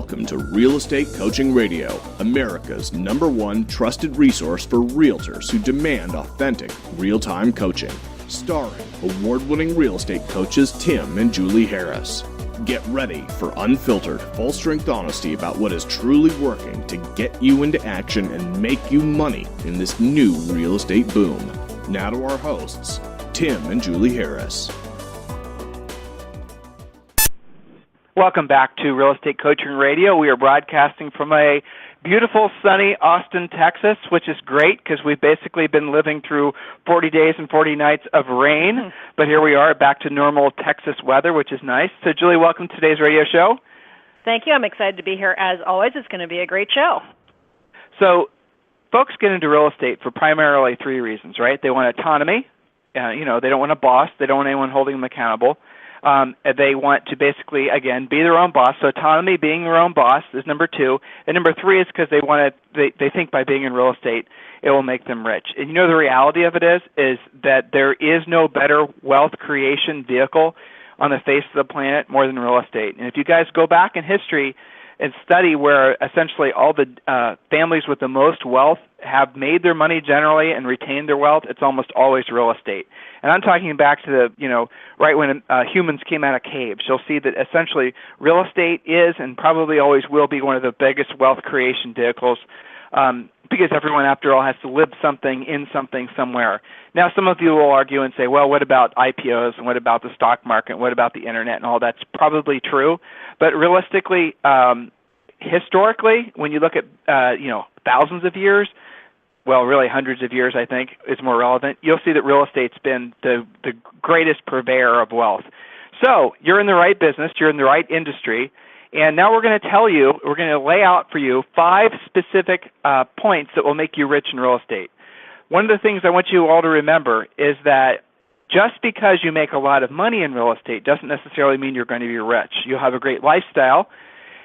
Welcome to Real Estate Coaching Radio, America's #1 trusted resource for realtors who demand authentic, real-time coaching. Starring award-winning real estate coaches Tim and Julie Harris. Get ready for unfiltered, full-strength honesty about what is truly working to get you into action and make you money in this new real estate boom. Now to our hosts, Tim and Julie Harris. Welcome back to Real Estate Coaching Radio. We are broadcasting from a beautiful, sunny Austin, Texas, which is great because we've basically been living through 40 days and 40 nights of rain. But here we are back to normal Texas weather, which is nice. So, Julie, welcome to today's radio show. Thank you. I'm excited to be here. As always, it's going to be a great show. So, folks get into real estate for primarily three reasons, right? They want autonomy. They don't want a boss. They don't want anyone holding them accountable. They want to basically, again, be their own boss. So autonomy, being their own boss, is number two. And number three is because they think by being in real estate, it will make them rich. And the reality of it is that there is no better wealth creation vehicle on the face of the planet more than real estate. And if you guys go back in history and study where essentially all the families with the most wealth have made their money generally and retained their wealth, it's almost always real estate. And I'm talking back to the, right when humans came out of caves. You'll see that essentially real estate is and probably always will be one of the biggest wealth creation vehicles because everyone, after all, has to live something in something somewhere. Now, some of you will argue and say, well, what about IPOs and what about the stock market and what about the internet and all that's probably true. But realistically, historically, when you look at, thousands of years, well, really hundreds of years, I think, is more relevant, you'll see that real estate's been the greatest purveyor of wealth. So you're in the right business, you're in the right industry, and now we're going to lay out for you 5 specific points that will make you rich in real estate. One of the things I want you all to remember is that just because you make a lot of money in real estate doesn't necessarily mean you're going to be rich. You'll have a great lifestyle,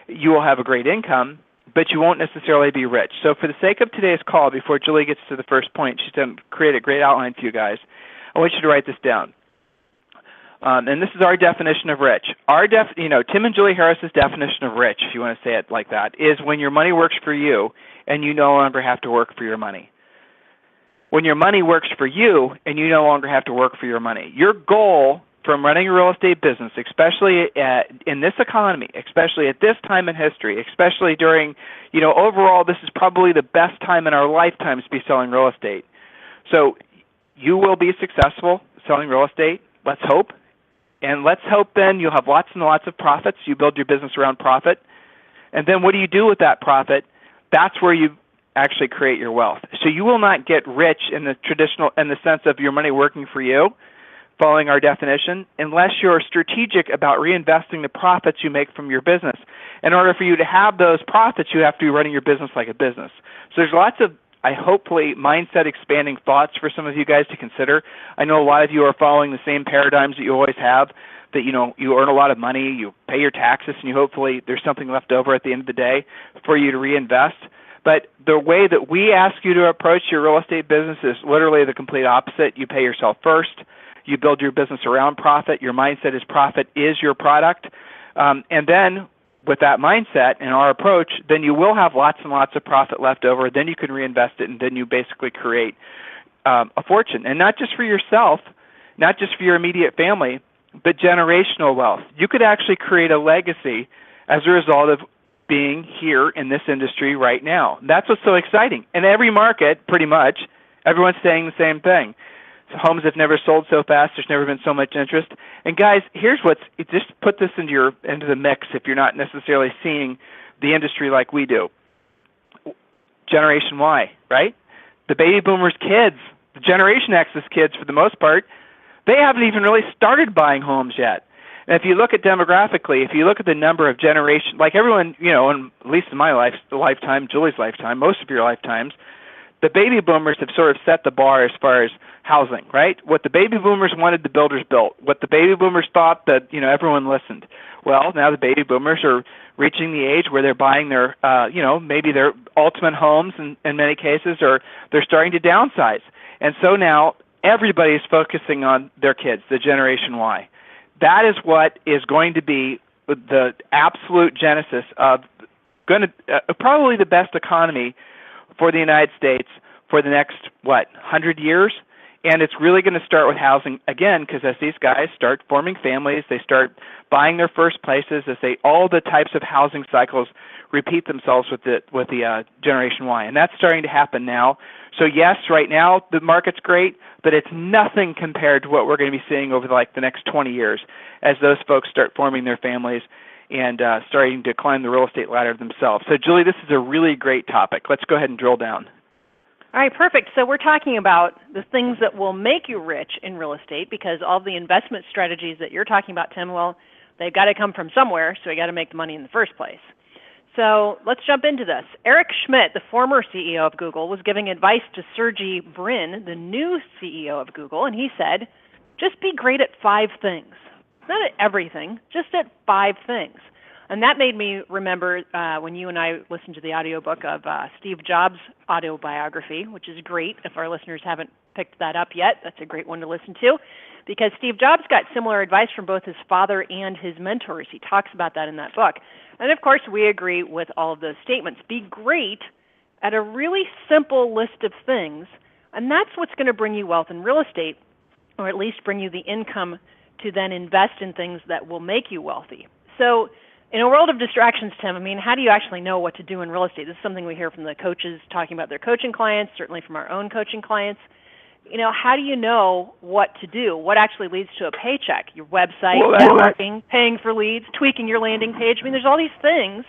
you will have a great income, but you won't necessarily be rich. So for the sake of today's call, before Julie gets to the first point, she's going to create a great outline for you guys. I want you to write this down. And this is our definition of rich. Tim and Julie Harris's definition of rich, if you want to say it like that, is when your money works for you and you no longer have to work for your money. When your money works for you and you no longer have to work for your money. Your goal from running a real estate business, especially in this economy, especially at this time in history, especially during, overall, this is probably the best time in our lifetimes to be selling real estate. So you will be successful selling real estate, let's hope. And let's hope then you'll have lots and lots of profits. You build your business around profit. And then what do you do with that profit? That's where you actually create your wealth. So you will not get rich in the sense of your money working for you, following our definition, unless you're strategic about reinvesting the profits you make from your business. In order for you to have those profits, you have to be running your business like a business. So there's lots of, hopefully, mindset expanding thoughts for some of you guys to consider. I know a lot of you are following the same paradigms that you always have, that you earn a lot of money, you pay your taxes, and you hopefully there's something left over at the end of the day for you to reinvest. But the way that we ask you to approach your real estate business is literally the complete opposite. You pay yourself first. You build your business around profit. Your mindset is profit is your product. And then with that mindset and our approach, then you will have lots and lots of profit left over. Then you can reinvest it, and then you basically create a fortune. And not just for yourself, not just for your immediate family, but generational wealth. You could actually create a legacy as a result of being here in this industry right now. That's what's so exciting. In every market, pretty much, everyone's saying the same thing. Homes have never sold so fast. There's never been so much interest. And guys, just put this into the mix if you're not necessarily seeing the industry like we do. Generation Y, right? The baby boomers' kids, the Generation X's kids for the most part, they haven't even really started buying homes yet. And if you look at demographically, if you look at the number of generations, like everyone, at least in my lifetime, Julie's lifetime, most of your lifetimes, the baby boomers have sort of set the bar as far as housing, right? What the baby boomers wanted, the builders built. What the baby boomers thought, that everyone listened. Well, now the baby boomers are reaching the age where they're buying their, maybe their ultimate homes in many cases, or they're starting to downsize. And so now everybody's focusing on their kids, the Generation Y. That is what is going to be the absolute genesis of going to probably the best economy for the United States for the next, 100 years? And it's really going to start with housing, again, because as these guys start forming families, they start buying their first places, all the types of housing cycles repeat themselves with the Generation Y. And that's starting to happen now. So yes, right now the market's great, but it's nothing compared to what we're going to be seeing over the next 20 years as those folks start forming their families and starting to climb the real estate ladder themselves. So Julie, this is a really great topic. Let's go ahead and drill down. All right, perfect. So we're talking about the things that will make you rich in real estate, because all the investment strategies that you're talking about, Tim, well, they've got to come from somewhere, so you got to make the money in the first place. So let's jump into this. Eric Schmidt, the former CEO of Google, was giving advice to Sergey Brin, the new CEO of Google, and he said, just be great at 5 things. Not at everything, just at 5 things. And that made me remember when you and I listened to the audiobook of Steve Jobs' autobiography, which is great. If our listeners haven't picked that up yet, that's a great one to listen to, because Steve Jobs got similar advice from both his father and his mentors. He talks about that in that book. And of course, we agree with all of those statements. Be great at a really simple list of things, and that's what's going to bring you wealth in real estate, or at least bring you the income to then invest in things that will make you wealthy. So in a world of distractions, Tim, how do you actually know what to do in real estate? This is something we hear from the coaches talking about their coaching clients, certainly from our own coaching clients. How do you know what to do? What actually leads to a paycheck? Your website, networking, paying for leads, tweaking your landing page. There's all these things.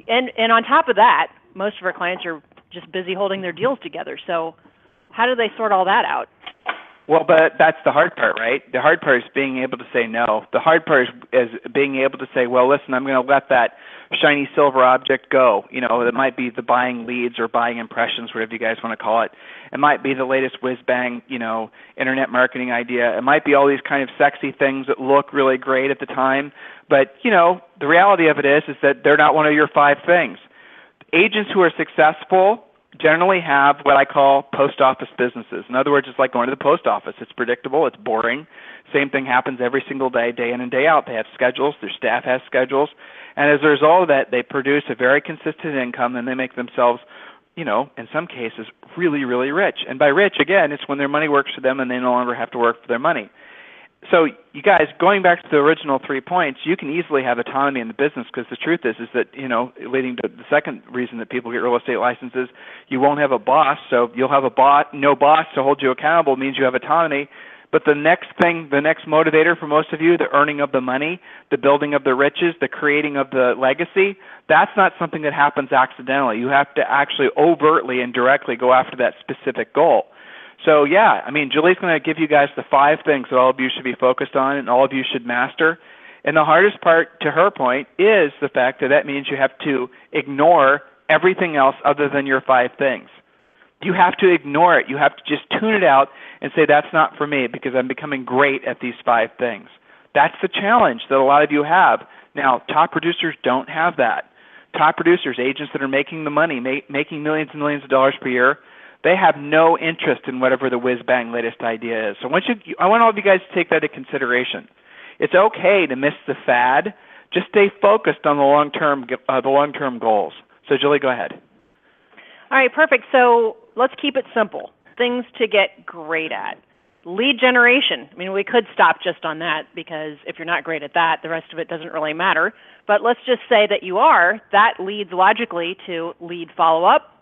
And on top of that, most of our clients are just busy holding their deals together. So how do they sort all that out? Well, but that's the hard part, right? The hard part is being able to say no. The hard part is being able to say, well, listen, I'm going to let that shiny silver object go. It might be the buying leads or buying impressions, whatever you guys want to call it. It might be the latest whiz-bang, internet marketing idea. It might be all these kind of sexy things that look really great at the time. But, the reality of it is that they're not one of your 5 things. Agents who are successful generally have what I call post office businesses. In other words, it's like going to the post office. It's predictable. It's boring. Same thing happens every single day, day in and day out. They have schedules. Their staff has schedules. And as a result of that, they produce a very consistent income, and they make themselves, in some cases, really, really rich. And by rich, again, it's when their money works for them and they no longer have to work for their money. So you guys, going back to the original 3 points, you can easily have autonomy in the business, because the truth is that, leading to the second reason that people get real estate licenses, you won't have a boss. So you'll have no boss to hold you accountable means you have autonomy. But the next thing, the next motivator for most of you, the earning of the money, the building of the riches, the creating of the legacy, that's not something that happens accidentally. You have to actually overtly and directly go after that specific goal. So yeah, Julie's going to give you guys the 5 things that all of you should be focused on and all of you should master. And the hardest part, to her point, is the fact that means you have to ignore everything else other than your 5 things. You have to ignore it. You have to just tune it out and say, that's not for me, because I'm becoming great at these 5 things. That's the challenge that a lot of you have. Now, top producers don't have that. Top producers, agents that are making the money, making millions and millions of dollars per year, they have no interest in whatever the whiz-bang latest idea is. So I want all of you guys to take that into consideration. It's okay to miss the fad. Just stay focused on the long-term goals. So Julie, go ahead. All right, perfect. So let's keep it simple. Things to get great at. Lead generation. We could stop just on that, because if you're not great at that, the rest of it doesn't really matter. But let's just say that you are. That leads logically to lead follow-up,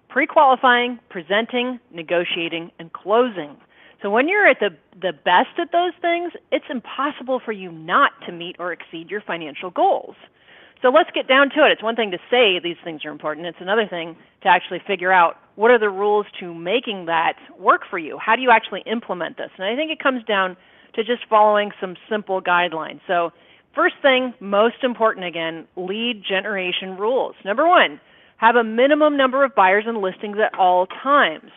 pre-qualifying, presenting, negotiating, and closing. So when you're at the best at those things, it's impossible for you not to meet or exceed your financial goals. So let's get down to it. It's one thing to say these things are important. It's another thing to actually figure out what are the rules to making that work for you. How do you actually implement this? And I think it comes down to just following some simple guidelines. So first thing, most important again, lead generation rules. Number 1, have a minimum number of buyers and listings at all times.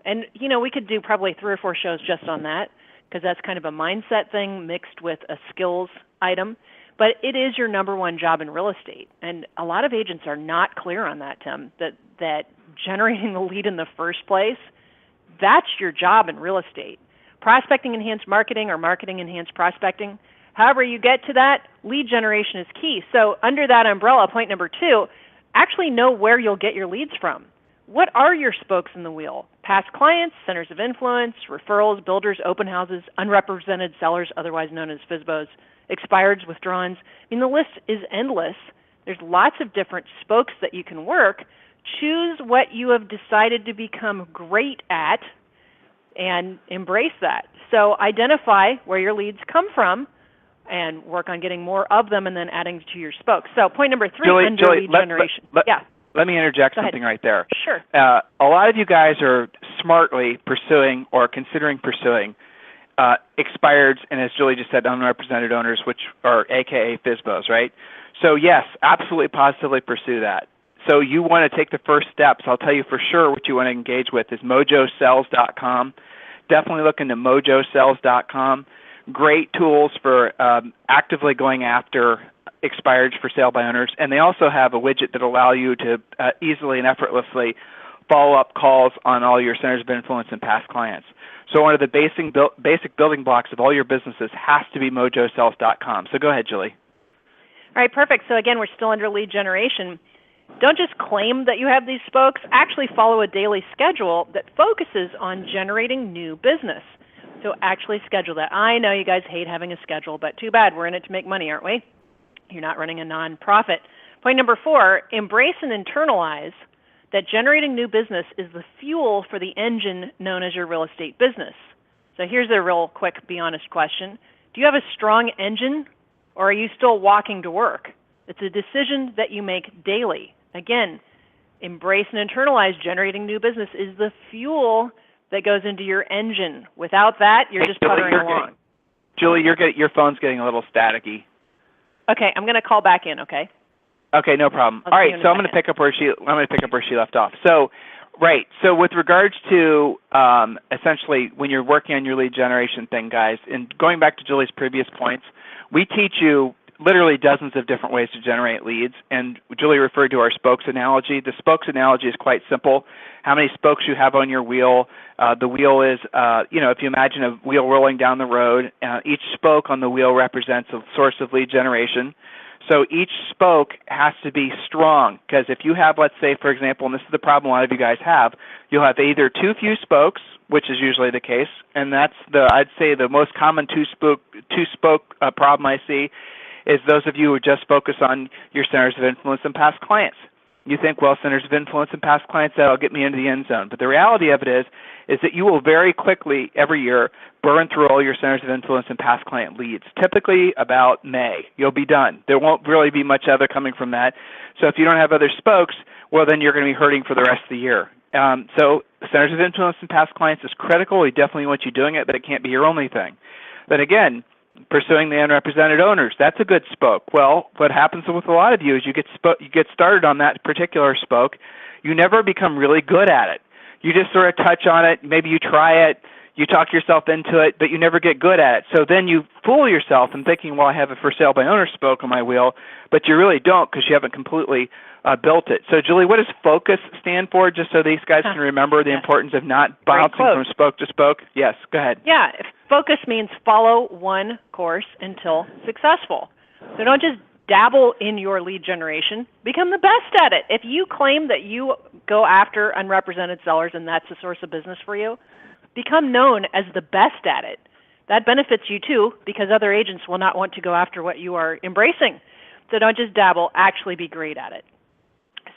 And, we could do probably 3 or 4 shows just on that, because that's kind of a mindset thing mixed with a skills item. But it is your number 1 job in real estate. And a lot of agents are not clear on that, Tim, that generating the lead in the first place, that's your job in real estate. Prospecting enhanced marketing or marketing enhanced prospecting, however you get to that, lead generation is key. So under that umbrella, point number 2, actually know where you'll get your leads from. What are your spokes in the wheel? Past clients, centers of influence, referrals, builders, open houses, unrepresented sellers, otherwise known as FSBOs, expireds, withdrawals. I mean, the list is endless. There's lots of different spokes that you can work. Choose what you have decided to become great at and embrace that. So identify where your leads come from and work on getting more of them and then adding to your spokes. So point number 3, under lead generation. Let me interject something right there. Sure. A lot of you guys are smartly pursuing or considering pursuing expireds and, as Julie just said, unrepresented owners, which are AKA FSBOs, right? So yes, absolutely positively pursue that. So you want to take the first steps. I'll tell you for sure what you want to engage with is mojosells.com. Definitely look into mojosells.com. Great tools for actively going after expireds for sale by owners. And they also have a widget that allow you to easily and effortlessly follow up calls on all your centers of influence and past clients. So one of the basic building blocks of all your businesses has to be mojosells.com. So go ahead, Julie. All right, perfect. So again, we're still under lead generation. Don't just claim that you have these spokes. Actually follow a daily schedule that focuses on generating new business. So actually schedule that. I know you guys hate having a schedule, but too bad. We're in it to make money, aren't we? You're not running a nonprofit. Point number 4, embrace and internalize that generating new business is the fuel for the engine known as your real estate business. So here's a real quick, be honest question. Do you have a strong engine, or are you still walking to work? It's a decision that you make daily. Again, embrace and internalize generating new business is the fuel that goes into your engine. Without that, you're just puttering along. Julie, your phone's getting a little staticky. Okay, I'm going to call back in, okay? Okay, no problem. All right, so I'm going to pick up where she left off. So, right. So with regards to essentially when you're working on your lead generation thing, guys, and going back to Julie's previous points, we teach you literally dozens of different ways to generate leads. And Julie referred to our spokes analogy. The spokes analogy is quite simple. How many spokes you have on your wheel. The wheel is, if you imagine a wheel rolling down the road, each spoke on the wheel represents a source of lead generation. So each spoke has to be strong, because if you have, let's say, for example, and this is the problem a lot of you guys have, you'll have either too few spokes, which is usually the case, and that's I'd say the most common two-spoke problem I see is those of you who just focus on your centers of influence and past clients. You think, well, centers of influence and past clients, that'll get me into the end zone. But the reality of it is that you will very quickly, every year, burn through all your centers of influence and past client leads. Typically about May, you'll be done. There won't really be much other coming from that. So if you don't have other spokes, well, then you're going to be hurting for the rest of the year. So centers of influence and past clients is critical. We definitely want you doing it, but it can't be your only thing. But again, pursuing the unrepresented owners, that's a good spoke. Well, what happens with a lot of you is you get started on that particular spoke. You never become really good at it. You just sort of touch on it. Maybe you try it. You talk yourself into it, but you never get good at it. So then you fool yourself in thinking, well, I have a for sale by owner spoke on my wheel, but you really don't because you haven't completely built it. So, Julie, what does FOCUS stand for, just so these guys can remember the importance of not bouncing from spoke to spoke? Yes, go ahead. Yeah, FOCUS means follow one course until successful. So don't just dabble in your lead generation. Become the best at it. If you claim that you go after unrepresented sellers and that's a source of business for you, become known as the best at it. That benefits you too, because other agents will not want to go after what you are embracing. So don't just dabble, actually be great at it.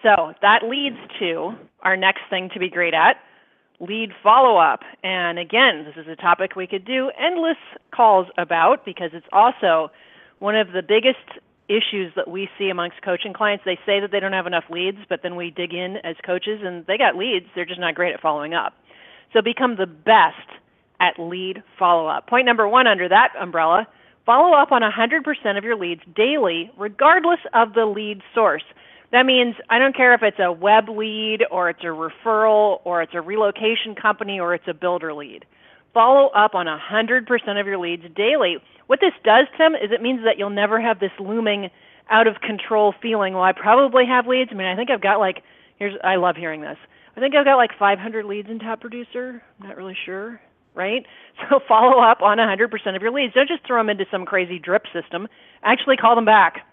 So that leads to our next thing to be great at, lead follow-up. And again, this is a topic we could do endless calls about, because it's also one of the biggest issues that we see amongst coaching clients. They say that they don't have enough leads, but then we dig in as coaches and they got leads, they're just not great at following up. So become the best at lead follow-up. Point number 1 under that umbrella, follow up on 100% of your leads daily, regardless of the lead source. That means I don't care if it's a web lead or it's a referral or it's a relocation company or it's a builder lead. Follow up on 100% of your leads daily. What this does, Tim, is it means that you'll never have this looming out-of-control feeling, well, I probably have leads. I mean, I think I've got I love hearing this. I think I've got 500 leads in Top Producer. I'm not really sure, right? So follow up on 100% of your leads. Don't just throw them into some crazy drip system. Actually call them back.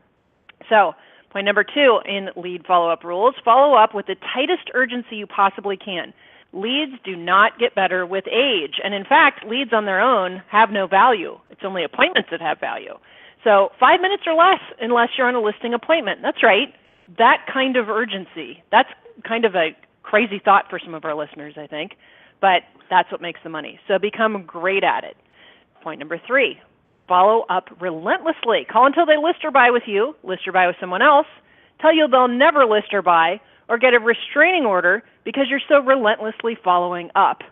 So Point number 2 in lead follow-up rules, follow up with the tightest urgency you possibly can. Leads do not get better with age. And in fact, leads on their own have no value. It's only appointments that have value. So 5 minutes or less unless you're on a listing appointment. That's right. That kind of urgency. That's kind of a crazy thought for some of our listeners, I think. But that's what makes the money. So become great at it. Point number 3, follow up relentlessly. Call until they list or buy with you, list or buy with someone else, tell you they'll never list or buy, or get a restraining order because you're so relentlessly following up.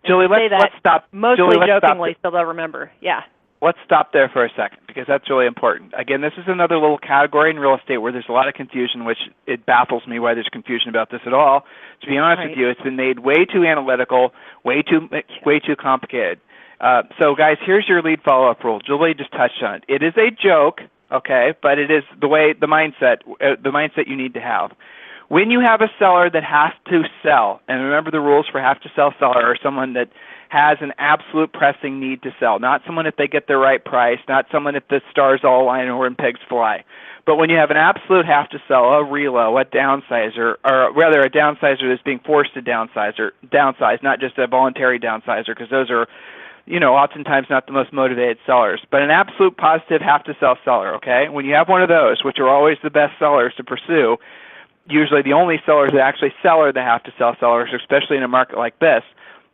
Julie, let's stop. Mostly Julie, jokingly, so they'll remember. Yeah. Let's stop there for a second because that's really important. Again, this is another little category in real estate where there's a lot of confusion, which it baffles me why there's confusion about this at all. To be honest with you, it's been made way too analytical, way too complicated. So, guys, here's your lead follow-up rule. Julie just touched on it. It is a joke, okay, but it is the mindset you need to have. When you have a seller that has to sell, and remember the rules for have to sell seller are someone that has an absolute pressing need to sell, not someone if they get the right price, not someone if the stars all align or when pigs fly. But when you have an absolute have to sell, a relo, a downsizer, or rather a downsizer that's being forced to downsize, not just a voluntary downsizer, because those are, oftentimes not the most motivated sellers, but an absolute positive have to sell seller, okay? When you have one of those, which are always the best sellers to pursue, usually the only sellers that actually sell are the have to sell sellers, especially in a market like this,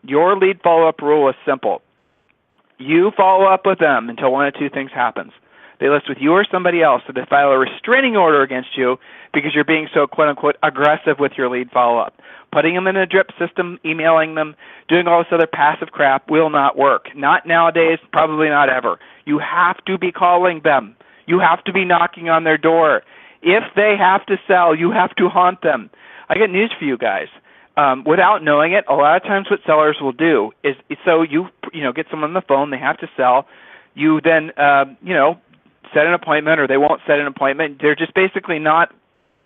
your lead follow-up rule is simple. You follow up with them until one of two things happens. They list with you or somebody else, so they file a restraining order against you because you're being so quote-unquote aggressive with your lead follow-up. Putting them in a drip system, emailing them, doing all this other passive crap will not work. Not nowadays, probably not ever. You have to be calling them. You have to be knocking on their door. If they have to sell, you have to haunt them. I got news for you guys. Without knowing it, a lot of times what sellers will do is, so you get someone on the phone, they have to sell, you then set an appointment, or they won't set an appointment. They're just basically not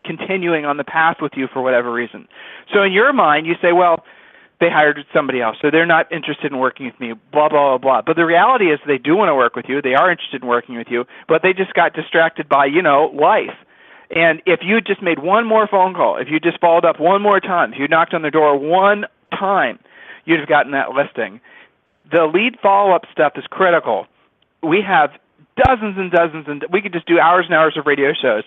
continuing on the path with you for whatever reason. So in your mind, you say, well, they hired somebody else, so they're not interested in working with me, blah, blah, blah, blah. But the reality is they do want to work with you. They are interested in working with you, but they just got distracted by, life. And if you just made one more phone call, if you just followed up one more time, if you knocked on their door one time, you'd have gotten that listing. The lead follow-up stuff is critical. We have dozens and dozens, and we could just do hours and hours of radio shows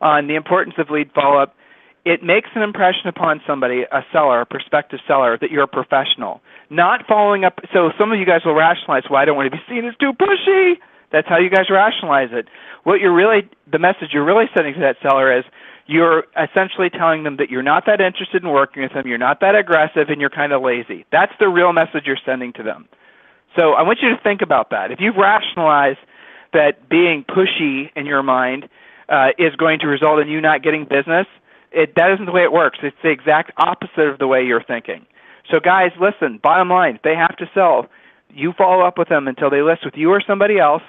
on the importance of lead follow-up. It makes an impression upon somebody, a seller, a prospective seller, that you're a professional. Not following up. So some of you guys will rationalize, well, I don't want to be seen as too pushy. That's how you guys rationalize it. The message you're really sending to that seller is you're essentially telling them that you're not that interested in working with them, you're not that aggressive, and you're kind of lazy. That's the real message you're sending to them. So I want you to think about that. If you've rationalized that being pushy in your mind is going to result in you not getting business, that isn't the way it works. It's the exact opposite of the way you're thinking. So guys, listen, bottom line, if they have to sell, you follow up with them until they list with you or somebody else,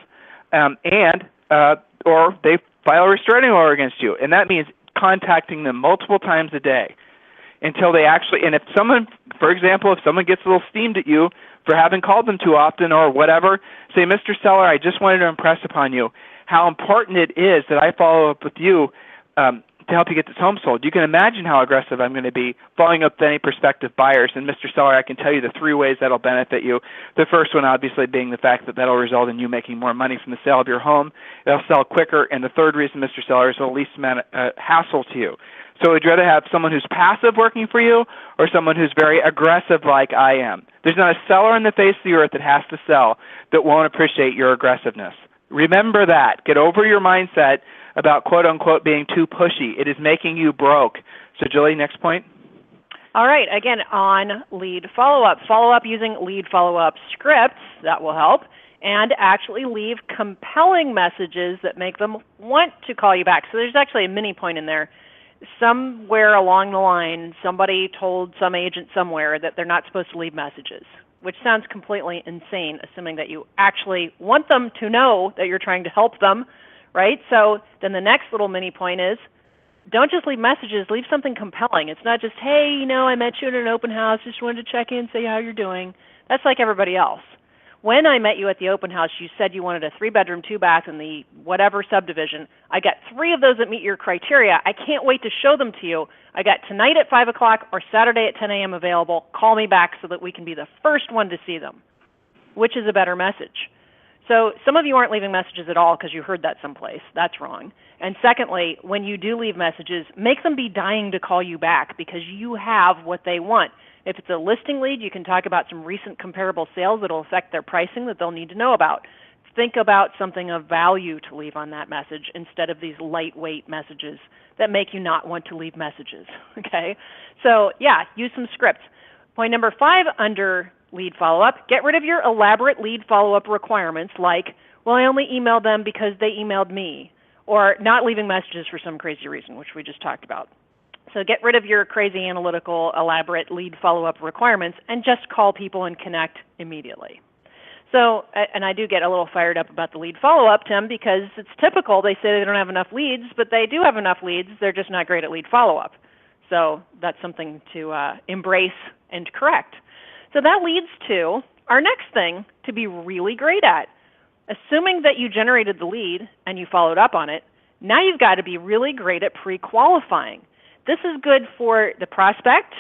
or they file a restraining order against you. And that means contacting them multiple times a day until they actually, and if someone, for example, if someone gets a little steamed at you for having called them too often or whatever, say, Mr. Seller, I just wanted to impress upon you how important it is that I follow up with you to help you get this home sold. You can imagine how aggressive I'm going to be following up with any prospective buyers. And Mr. Seller, I can tell you the 3 ways that'll benefit you. The first one, obviously, being the fact that that'll result in you making more money from the sale of your home. It'll sell quicker. And the third reason, Mr. Seller, is the least amount of hassle to you. So would you rather have someone who's passive working for you or someone who's very aggressive like I am? There's not a seller on the face of the earth that has to sell that won't appreciate your aggressiveness. Remember that. Get over your mindset about quote-unquote being too pushy. It is making you broke. So, Julie, next point. All right. Again, on lead follow-up. Follow-up using lead follow-up scripts. That will help. And actually leave compelling messages that make them want to call you back. So there's actually a mini point in there. Somewhere along the line, somebody told some agent somewhere that they're not supposed to leave messages, which sounds completely insane, assuming that you actually want them to know that you're trying to help them, right? So then the next little mini point is, don't just leave messages, leave something compelling. It's not just, hey, I met you at an open house, just wanted to check in, say how you're doing. That's like everybody else. when I met you at the open house, you said you wanted a 3-bedroom, 2-bath in the whatever subdivision. I got 3 of those that meet your criteria. I can't wait to show them to you. I got tonight at 5 o'clock or Saturday at 10 a.m. available. Call me back so that we can be the first one to see them. Which is a better message? So some of you aren't leaving messages at all because you heard that someplace. That's wrong. And secondly, when you do leave messages, make them be dying to call you back because you have what they want. If it's a listing lead, you can talk about some recent comparable sales that will affect their pricing that they'll need to know about. Think about something of value to leave on that message instead of these lightweight messages that make you not want to leave messages. Okay? So yeah, use some scripts. Point number 5 under lead follow-up, get rid of your elaborate lead follow-up requirements like, well, I only emailed them because they emailed me, or not leaving messages for some crazy reason, which we just talked about. So get rid of your crazy analytical, elaborate lead follow-up requirements and just call people and connect immediately. So, and I do get a little fired up about the lead follow-up, Tim, because it's typical. They say they don't have enough leads, but they do have enough leads. They're just not great at lead follow-up. So that's something to embrace and correct. So that leads to our next thing to be really great at. Assuming that you generated the lead and you followed up on it, now you've got to be really great at pre-qualifying. This is good for the prospect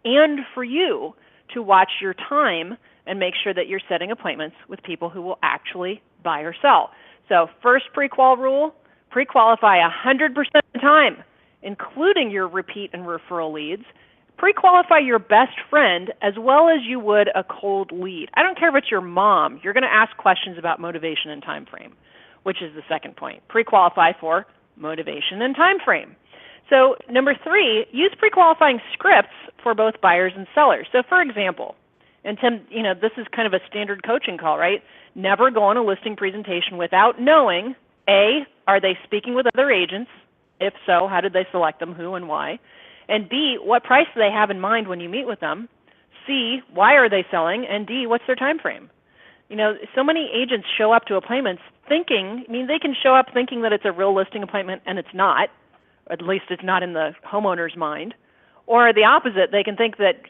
and for you to watch your time and make sure that you're setting appointments with people who will actually buy or sell. So first pre-qual rule, pre-qualify 100% of the time, including your repeat and referral leads. Pre-qualify your best friend as well as you would a cold lead. I don't care if it's your mom. You're going to ask questions about motivation and time frame, which is the second point. Pre-qualify for motivation and time frame. So number 3, use pre-qualifying scripts for both buyers and sellers. So for example, and Tim, this is kind of a standard coaching call, right? Never go on a listing presentation without knowing, A, are they speaking with other agents? If so, how did they select them, who and why? And B, what price do they have in mind when you meet with them? C, why are they selling? And D, what's their time frame? So many agents show up to appointments thinking, they can show up thinking that it's a real listing appointment and it's not. At least it's not in the homeowner's mind. Or the opposite, they can think that,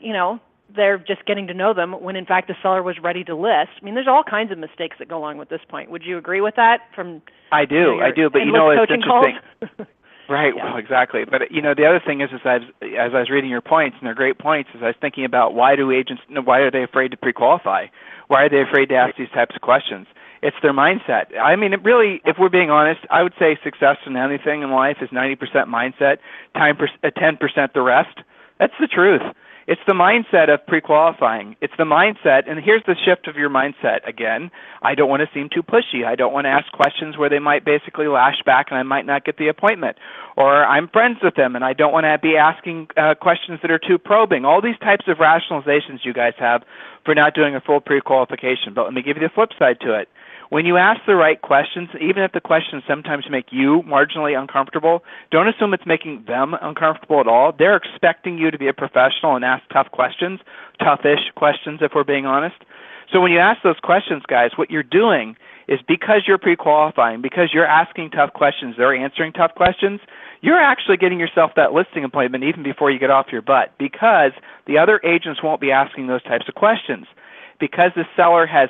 they're just getting to know them when in fact the seller was ready to list. There's all kinds of mistakes that go along with this point. Would you agree with that? I do, but it's interesting. Right, Yeah. Well, exactly. But, the other thing is as I was reading your points, and they're great points, is I was thinking about why are they afraid to pre-qualify? Why are they afraid to ask these types of questions? It's their mindset. It really, if we're being honest, I would say success in anything in life is 90% mindset, 10% the rest. That's the truth. It's the mindset of pre-qualifying. It's the mindset, and here's the shift of your mindset again. I don't want to seem too pushy. I don't want to ask questions where they might basically lash back and I might not get the appointment. Or I'm friends with them and I don't want to be asking questions that are too probing. All these types of rationalizations you guys have for not doing a full pre-qualification. But let me give you the flip side to it. When you ask the right questions, even if the questions sometimes make you marginally uncomfortable, don't assume it's making them uncomfortable at all. They're expecting you to be a professional and ask tough questions, tough-ish questions if we're being honest. So when you ask those questions, guys, what you're doing is because you're pre-qualifying, because you're asking tough questions, they're answering tough questions, you're actually getting yourself that listing appointment even before you get off your butt because the other agents won't be asking those types of questions. Because the seller has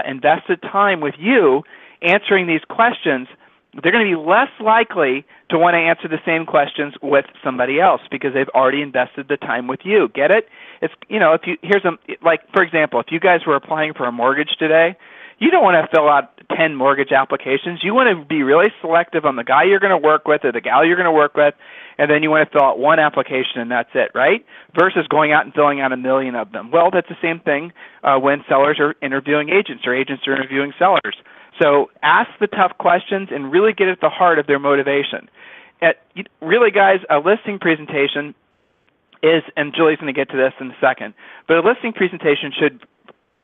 invested time with you answering these questions, they're going to be less likely to want to answer the same questions with somebody else because they've already invested the time with you. Get it? It's for example, if you guys were applying for a mortgage today, you don't want to fill out 10 mortgage applications. You want to be really selective on the guy you're going to work with or the gal you're going to work with, and then you want to fill out one application and that's it, right? Versus going out and filling out 1 million of them. Well, that's the same thing when sellers are interviewing agents or agents are interviewing sellers. So ask the tough questions and really get at the heart of their motivation. Really, guys, a listing presentation is, and Julie's going to get to this in a second, but a listing presentation should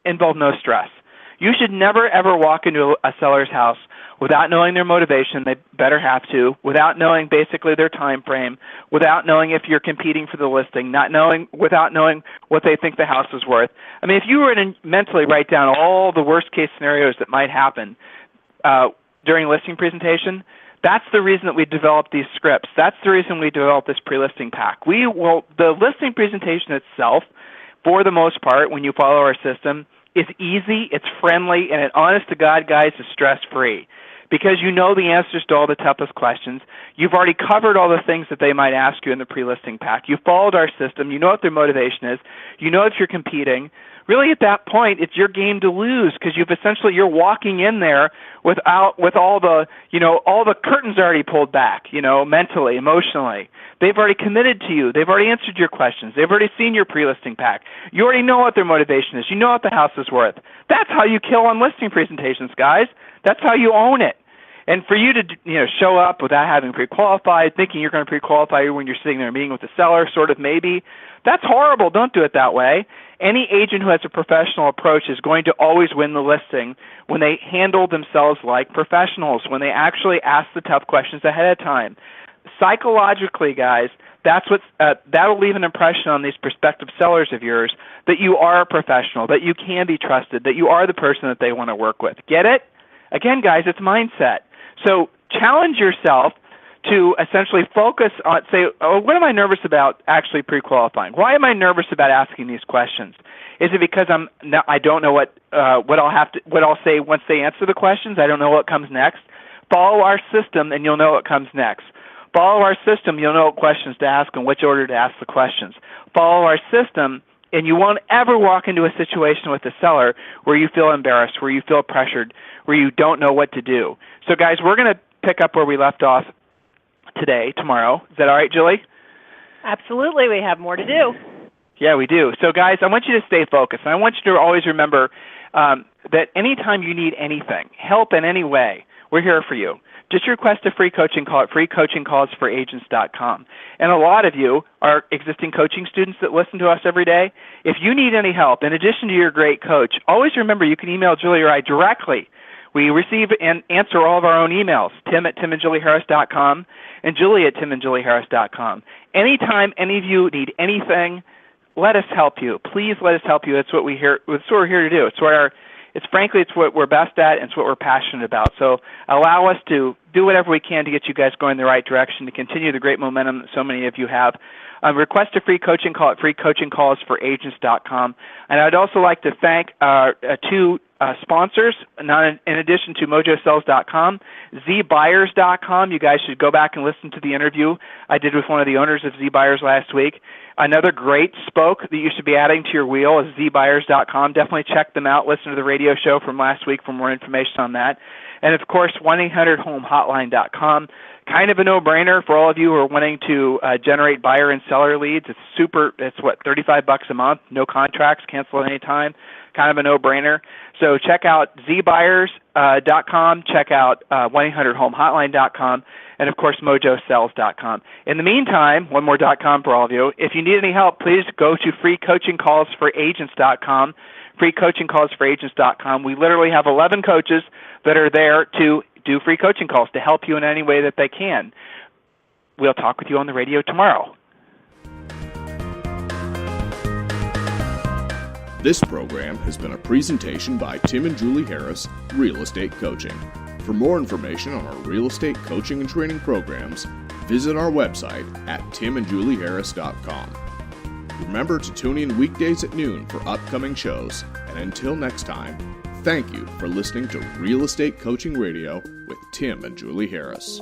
involve no stress. You should never, ever walk into a seller's house without knowing their motivation. They better have to, without knowing basically their time frame, without knowing if you're competing for the listing, without knowing what they think the house is worth. If you were to mentally write down all the worst-case scenarios that might happen during a listing presentation, that's the reason that we developed these scripts. That's the reason we developed this pre-listing pack. The listing presentation itself, for the most part, when you follow our system, is easy, it's friendly, and it, honest to God, guys, is stress-free. Because you know the answers to all the toughest questions. You've already covered all the things that they might ask you in the pre-listing pack. You've followed our system. You know what their motivation is. You know if you're competing. Really, at that point, it's your game to lose because you're walking in there with all the curtains already pulled back, mentally, emotionally. They've already committed to you. They've already answered your questions. They've already seen your pre-listing pack. You already know what their motivation is. You know what the house is worth. That's how you kill on listing presentations, guys. That's how you own it. And for you to show up without having pre-qualified, thinking you're going to pre-qualify when you're sitting there meeting with the seller, sort of maybe, that's horrible. Don't do it that way. Any agent who has a professional approach is going to always win the listing when they handle themselves like professionals, when they actually ask the tough questions ahead of time. Psychologically, guys, that'll leave an impression on these prospective sellers of yours that you are a professional, that you can be trusted, that you are the person that they want to work with. Get it? Again, guys, it's mindset. So challenge yourself to essentially focus on, say, what am I nervous about actually pre-qualifying? Why am I nervous about asking these questions? Is it because I don't know what I'll say once they answer the questions? I don't know what comes next. Follow our system, and you'll know what comes next. Follow our system, you'll know what questions to ask and which order to ask the questions. Follow our system, and you won't ever walk into a situation with a seller where you feel embarrassed, where you feel pressured, where you don't know what to do. So, guys, we're going to pick up where we left off tomorrow. Is that all right, Julie? Absolutely. We have more to do. Yeah, we do. So, guys, I want you to stay focused. And I want you to always remember that anytime you need anything, help in any way, we're here for you. Just request a free coaching call at freecoachingcallsforagents.com. And a lot of you are existing coaching students that listen to us every day. If you need any help, in addition to your great coach, always remember you can email Julie or I directly. We receive and answer all of our own emails, tim@timandjulieharris.com and julie@timandjulieharris.com. Anytime any of you need anything, let us help you. Please let us help you. That's what we're here to do. It's what we're best at, and it's what we're passionate about. So allow us to do whatever we can to get you guys going in the right direction, to continue the great momentum that so many of you have. Request a free coaching call at freecoachingcallsforagents.com. And I'd also like to thank two sponsors, in addition to mojosells.com, zbuyers.com. You guys should go back and listen to the interview I did with one of the owners of ZBuyers last week. Another great spoke that you should be adding to your wheel is zbuyers.com. Definitely check them out. Listen to the radio show from last week for more information on that. And, of course, 1-800-HOME-HOTLINE.com. Kind of a no-brainer for all of you who are wanting to generate buyer and seller leads. It's $35 a month, no contracts, cancel at any time. Kind of a no-brainer. So check out zbuyers.com, check out 1-800-HOME-HOTLINE.com, and, of course, mojosells.com. In the meantime, one more .com for all of you. If you need any help, please go to freecoachingcallsforagents.com, freecoachingcallsforagents.com. We literally have 11 coaches that are there to do free coaching calls to help you in any way that they can. We'll talk with you on the radio tomorrow. This program has been a presentation by Tim and Julie Harris, Real Estate Coaching. For more information on our real estate coaching and training programs, visit our website at timandjulieharris.com. Remember to tune in weekdays at noon for upcoming shows. And until next time, thank you for listening to Real Estate Coaching Radio with Tim and Julie Harris.